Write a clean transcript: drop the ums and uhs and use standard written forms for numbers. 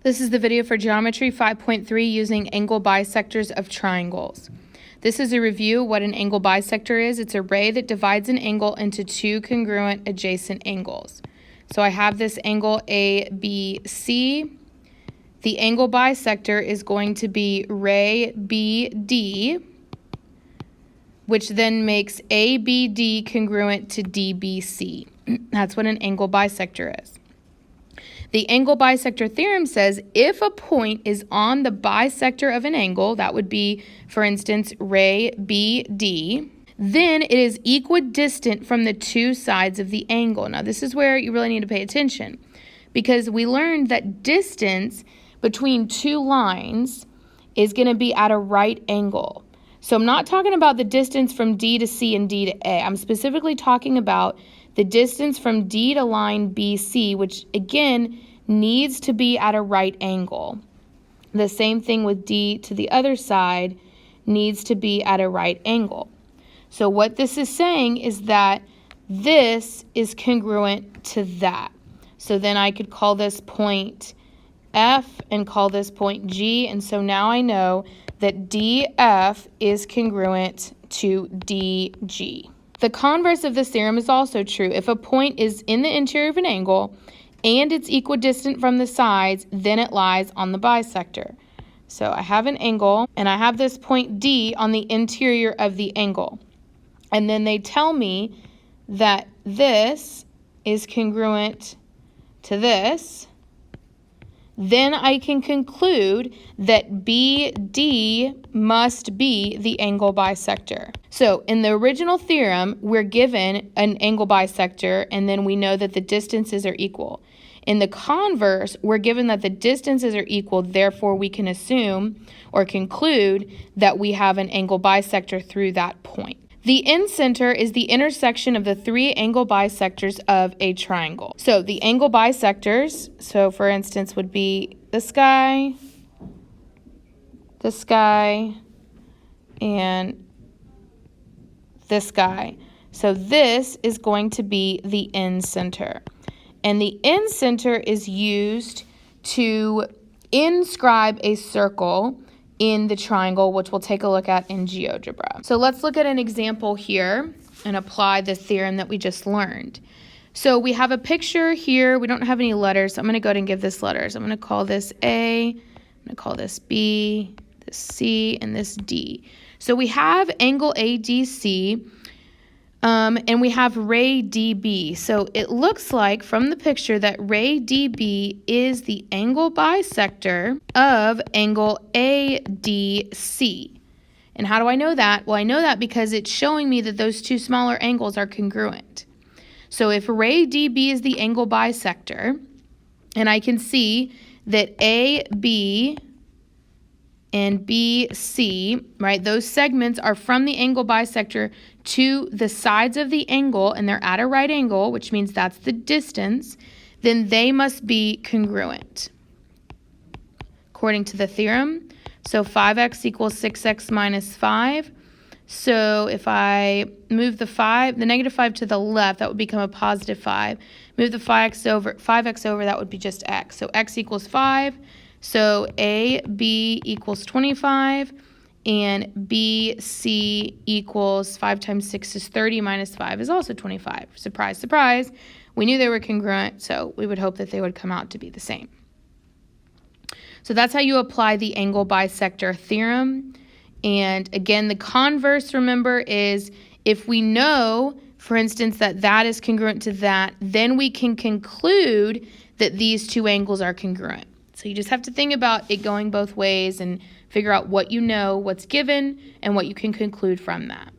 This is the video for Geometry 5.3 using angle bisectors of triangles. This is a review of what an angle bisector is. It's a ray that divides an angle into two congruent adjacent angles. So I have this angle ABC. The angle bisector is going to be ray BD, which then makes ABD congruent to DBC. That's what an angle bisector is. The angle bisector theorem says if a point is on the bisector of an angle, that would be, for instance, ray BD, then it is equidistant from the two sides of the angle. Now, this is where you really need to pay attention because we learned that distance between two lines is going to be at a right angle. So I'm not talking about the distance from D to C and D to A. I'm specifically talking about the distance from D to line BC, which again needs to be at a right angle. The same thing with D to the other side needs to be at a right angle. So what this is saying is that this is congruent to that. So then I could call this point F and call this point G, and so now I know that DF is congruent to DG. The converse of this theorem is also true. If a point is in the interior of an angle and it's equidistant from the sides, then it lies on the bisector. So I have an angle and I have this point D on the interior of the angle. And then they tell me that this is congruent to this. Then I can conclude that BD must be the angle bisector. So in the original theorem, we're given an angle bisector, and then we know that the distances are equal. In the converse, we're given that the distances are equal, therefore we can assume or conclude that we have an angle bisector through that point. The incenter is the intersection of the three angle bisectors of a triangle. So the angle bisectors, so for instance, would be this guy, and this guy. So this is going to be the incenter. And the incenter is used to inscribe a circle in the triangle, which we'll take a look at in GeoGebra. So let's look at an example here and apply the theorem that we just learned. So we have a picture here. We don't have any letters, so I'm going to go ahead and give this letters. I'm going to call this A, I'm going to call this B, this C, and this D. So we have angle ADC, and we have ray DB. So it looks like from the picture that ray DB is the angle bisector of angle ADC. And how do I know that? Well, I know that because it's showing me that those two smaller angles are congruent. So if ray DB is the angle bisector, and I can see that AB and BC, right, those segments are from the angle bisector to the sides of the angle, and they're at a right angle, which means that's the distance, then they must be congruent according to the theorem. So 5x equals 6x minus 5. So if I move the negative 5 to the left, that would become a positive 5. Move the 5x over, that would be just x. So x equals 5. So AB equals 25, and BC equals 5 times 6 is 30 minus 5 is also 25. Surprise, surprise. We knew they were congruent, so we would hope that they would come out to be the same. So that's how you apply the angle bisector theorem. And again, the converse, remember, is if we know, for instance, that that is congruent to that, then we can conclude that these two angles are congruent. So you just have to think about it going both ways and figure out what you know, what's given, and what you can conclude from that.